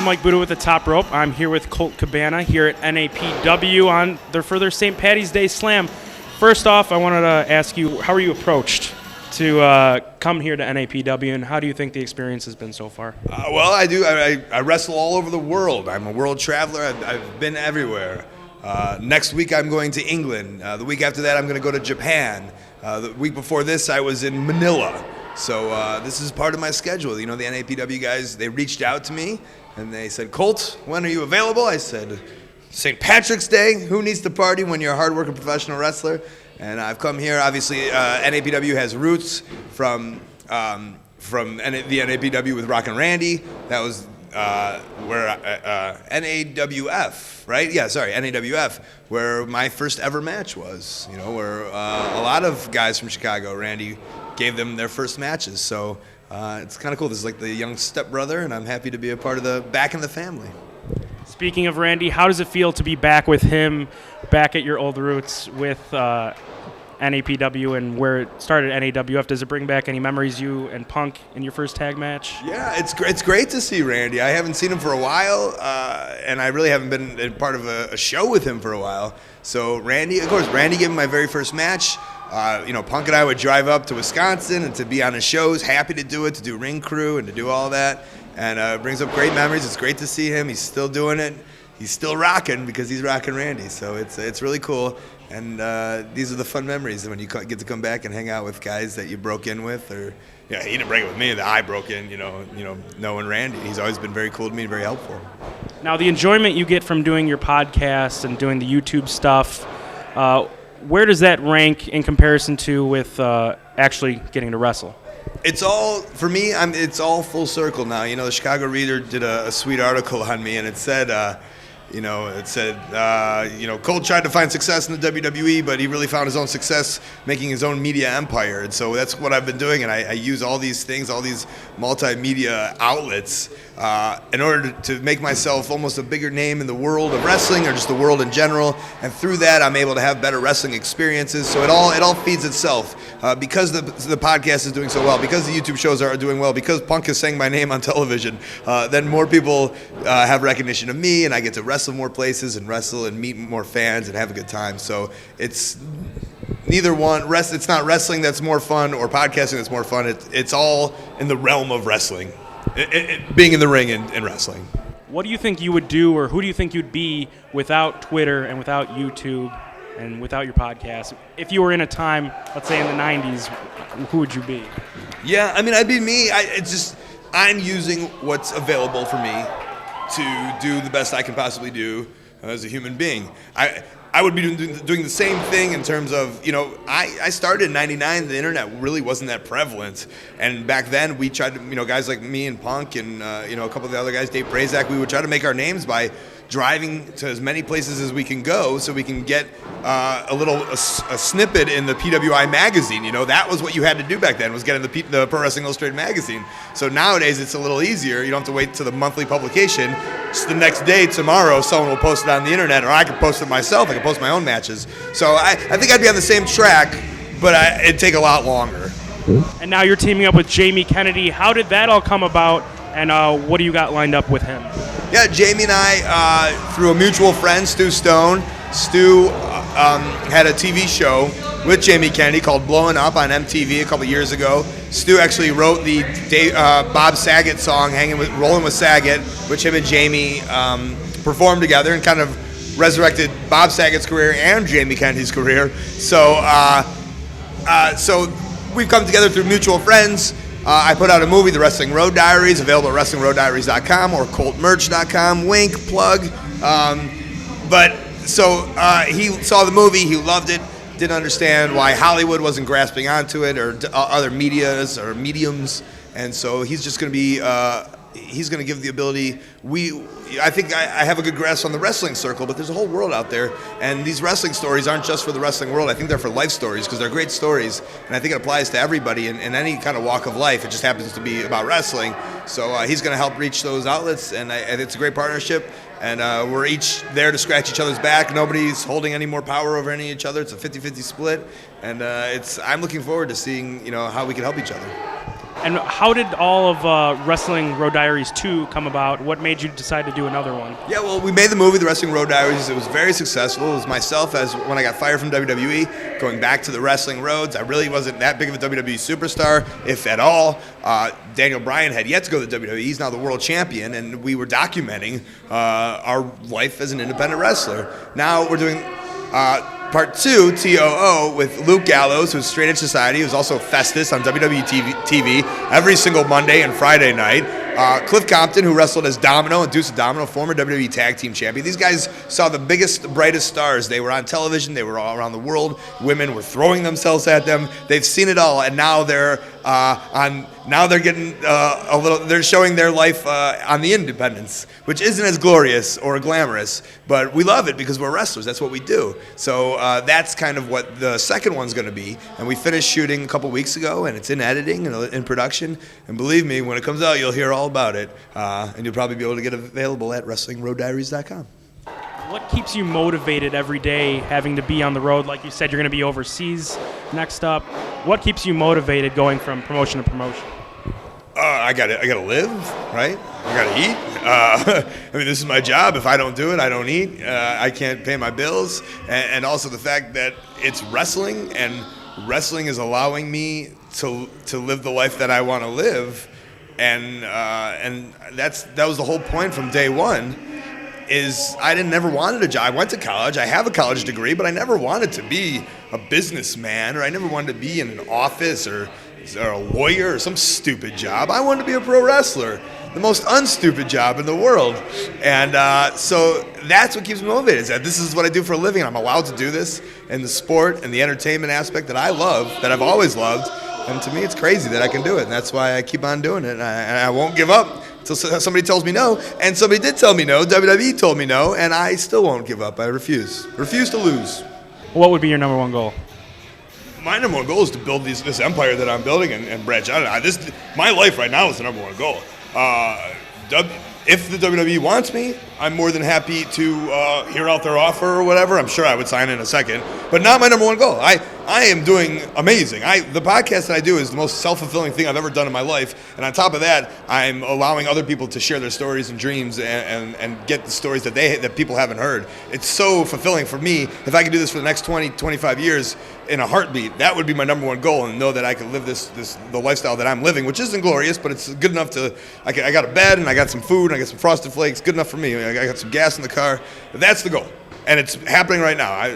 Mike Buda with the Top Rope. I'm here with Colt Cabana here at NAPW on for their St. Patty's Day Slam. First off, I wanted to ask you, how are you approached to come here to NAPW, and how do you think the experience has been so far? Well, I wrestle all over the world. I'm a world traveler. I've been everywhere. Next week I'm going to England. The week after that I'm going to go to Japan. The week before this I was in Manila. So this is part of my schedule. You know, the NAPW guys, they reached out to me and they said, Colt, when are you available? I said, St. Patrick's Day. Who needs to party when you're a hardworking professional wrestler? And I've come here. Obviously, NAPW has roots from the NAPW with Rock and Randy. That was where NAWF, right? Yeah, sorry, NAWF, where my first ever match was. You know, where a lot of guys from Chicago, Randy gave them their first matches. So it's kind of cool. This is like the young stepbrother, and I'm happy to be a part of back in the family. Speaking of Randy, how does it feel to be back with him, back at your old roots with NAPW and where it started at NAWF? Does it bring back any memories, you and Punk, in your first tag match? Yeah, it's great to see Randy. I haven't seen him for a while, and I really haven't been a part of a show with him for a while. So Randy gave me my very first match. Punk and I would drive up to Wisconsin and to be on his shows, happy to do it, to do ring crew and to do all that. And it brings up great memories. It's great to see him. He's still doing it. He's still rocking because he's rocking Randy. So it's really cool. And these are the fun memories when you get to come back and hang out with guys that you broke in with. Or he didn't break it with me. That I broke in. Knowing Randy. He's always been very cool to me, very helpful. Now, the enjoyment you get from doing your podcast and doing the YouTube stuff, where does that rank in comparison to with actually getting to wrestle? It's all, for me, it's all full circle now. You know, the Chicago Reader did a sweet article on me, and it said, Colt tried to find success in the WWE, but he really found his own success making his own media empire. And so that's what I've been doing, and I use all these things, all these multimedia outlets in order to make myself almost a bigger name in the world of wrestling or just the world in general. And through that, I'm able to have better wrestling experiences. So it all feeds itself. Because the podcast is doing so well, because the YouTube shows are doing well, because Punk is saying my name on television, then more people have recognition of me, and I get to wrestle more places and wrestle and meet more fans and have a good time. So it's neither one. It's not wrestling that's more fun or podcasting that's more fun. It's all in the realm of wrestling, being in the ring and wrestling. What do you think you would do, or who do you think you'd be without Twitter and without YouTube and without your podcast? If you were in a time, let's say in the 90s, who would you be? Yeah, I mean, I'd be me. I'm using what's available for me to do the best I can possibly do as a human being. I would be doing the same thing in terms of, I started in 99, the internet really wasn't that prevalent. And back then we tried to, guys like me and Punk and, a couple of the other guys, Dave Brazak, we would try to make our names by driving to as many places as we can go so we can get a snippet in the PWI magazine. That was what you had to do back then, was get in the Pro Wrestling Illustrated magazine. So nowadays it's a little easier. You don't have to wait to the monthly publication. Just the next day, tomorrow, someone will post it on the internet, or I could post it myself. I could post my own matches. So I think I'd be on the same track, but it'd take a lot longer. And now you're teaming up with Jamie Kennedy. How did that all come about, and what do you got lined up with him? Yeah, Jamie and I, through a mutual friend, Stu Stone. Stu had a TV show with Jamie Kennedy called Blowing Up on MTV a couple years ago. Stu actually wrote the Bob Saget song, Rolling with Saget, which him and Jamie performed together and kind of resurrected Bob Saget's career and Jamie Kennedy's career. So we've come together through mutual friends. I put out a movie, The Wrestling Road Diaries, available at WrestlingRoadDiaries.com or ColtMerch.com. Wink, plug. He saw the movie, he loved it, didn't understand why Hollywood wasn't grasping onto it or other medias or mediums, and so he's just going to be. He's going to give the ability. I think I have a good grasp on the wrestling circle, but there's a whole world out there, and these wrestling stories aren't just for the wrestling world. I think they're for life stories because they're great stories, and I think it applies to everybody in any kind of walk of life. It just happens to be about wrestling. So he's going to help reach those outlets, and it's a great partnership. And we're each there to scratch each other's back. Nobody's holding any more power over any of each other. It's a 50-50 split, and I'm looking forward to seeing how we can help each other. And how did all of Wrestling Road Diaries 2 come about? What made you decide to do another one? Yeah, well, we made the movie, The Wrestling Road Diaries. It was very successful. It was myself, as when I got fired from WWE, going back to the wrestling roads. I really wasn't that big of a WWE superstar, if at all. Daniel Bryan had yet to go to the WWE. He's now the world champion, and we were documenting our life as an independent wrestler. Now we're doing Part 2, TOO, with Luke Gallows, who's Straight Edge Society, who's also Festus on WWE TV every single Monday and Friday night. Cliff Compton, who wrestled as Domino and Deuce of Domino, former WWE Tag Team Champion. These guys saw the biggest, brightest stars. They were on television. They were all around the world. Women were throwing themselves at them. They've seen it all, and now they're Now they're getting they're showing their life on the independents, which isn't as glorious or glamorous, but we love it because we're wrestlers. That's what we do. So that's kind of what the second one's going to be. And we finished shooting a couple weeks ago, and it's in editing and in production. And believe me, when it comes out, you'll hear all about it. And you'll probably be able to get it available at WrestlingRoadDiaries.com. What keeps you motivated every day having to be on the road? Like you said, you're going to be overseas next up. What keeps you motivated going from promotion to promotion? I gotta live, right? I gotta eat. I mean, this is my job. If I don't do it, I don't eat. I can't pay my bills. And also the fact that it's wrestling, and wrestling is allowing me to live the life that I want to live. And that was the whole point from day one. Is I never wanted a job. I went to college. I have a college degree, but I never wanted to be a businessman, or I never wanted to be in an office or a lawyer or some stupid job. I wanted to be a pro wrestler, the most unstupid job in the world. And so that's what keeps me motivated, is that this is what I do for a living. I'm allowed to do this in the sport and the entertainment aspect that I love, that I've always loved. And to me, it's crazy that I can do it. And that's why I keep on doing it. And I won't give up until somebody tells me no. And somebody did tell me no. WWE told me no. And I still won't give up. I refuse. Refuse to lose. What would be your number one goal? My number one goal is to build this empire that I'm building and branch out. My life right now is the number one goal. If the WWE wants me, I'm more than happy to hear out their offer or whatever. I'm sure I would sign in a second, but not my number one goal. I am doing amazing. The podcast that I do is the most self-fulfilling thing I've ever done in my life, and on top of that, I'm allowing other people to share their stories and dreams and get the stories that people haven't heard. It's so fulfilling for me. If I could do this for the next 20, 25 years in a heartbeat, that would be my number one goal, and know that I can live the lifestyle that I'm living, which isn't glorious, but it's good enough to. I got a bed and I got some food and I got some Frosted Flakes. Good enough for me. I got some gas in the car. That's the goal, and it's happening right now.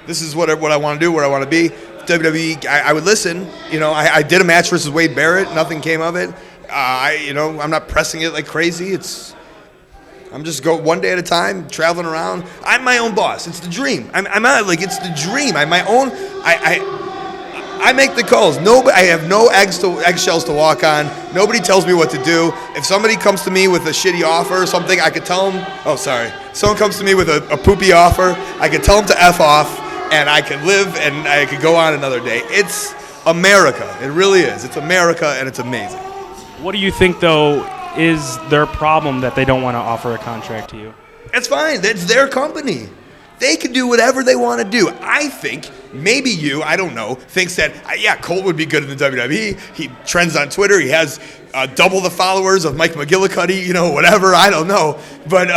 This is what I want to do, where I want to be. WWE, I would listen. I did a match versus Wade Barrett. Nothing came of it. I'm not pressing it like crazy. I'm just go one day at a time, traveling around. I'm my own boss. It's the dream. I'm not like it's the dream. I'm my own. I make the calls. I have no eggshells to walk on. Nobody tells me what to do. If somebody comes to me with a shitty offer or something, I could tell them. Oh, sorry. Someone comes to me with a poopy offer. I could tell them to F off, and I could live, and I could go on another day. It's America. It really is. It's America, and it's amazing. What do you think, though, is their problem that they don't want to offer a contract to you? That's fine. That's their company. They can do whatever they want to do. I think maybe you, I don't know, thinks that, Colt would be good in the WWE. He trends on Twitter. He has double the followers of Mike McGillicuddy, whatever. I don't know. But,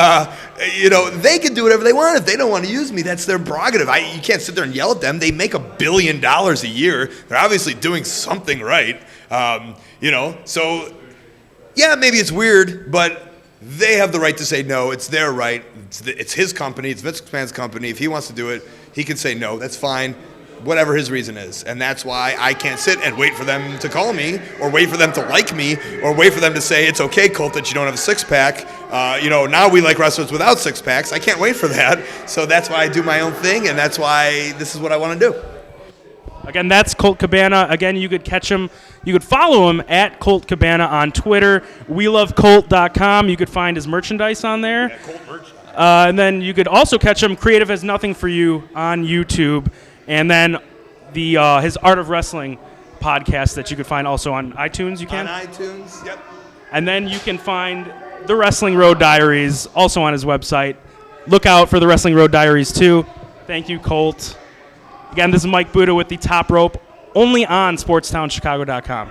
they can do whatever they want. If they don't want to use me, that's their prerogative. You can't sit there and yell at them. They make $1 billion a year. They're obviously doing something right. So, yeah, maybe it's weird, but they have the right to say no. It's their right. It's his company. It's Vince McMahon's company. If he wants to do it, he can say no. That's fine, whatever his reason is. And that's why I can't sit and wait for them to call me, or wait for them to like me, or wait for them to say, it's okay, Colt, that you don't have a six-pack. Now we like wrestlers without six-packs. I can't wait for that. So that's why I do my own thing, and that's why this is what I want to do. Again, that's Colt Cabana. Again, you could catch him. You could follow him at Colt Cabana on Twitter. WeLoveColt.com. You could find his merchandise on there. Yeah, Colt merch. And then you could also catch him, Creative Has Nothing for You, on YouTube. And then his Art of Wrestling podcast that you could find also on iTunes. You can? On iTunes, yep. And then you can find the Wrestling Road Diaries also on his website. Look out for the Wrestling Road Diaries too. Thank you, Colt. Again, this is Mike Buda with the Top Rope, only on SportsTownChicago.com.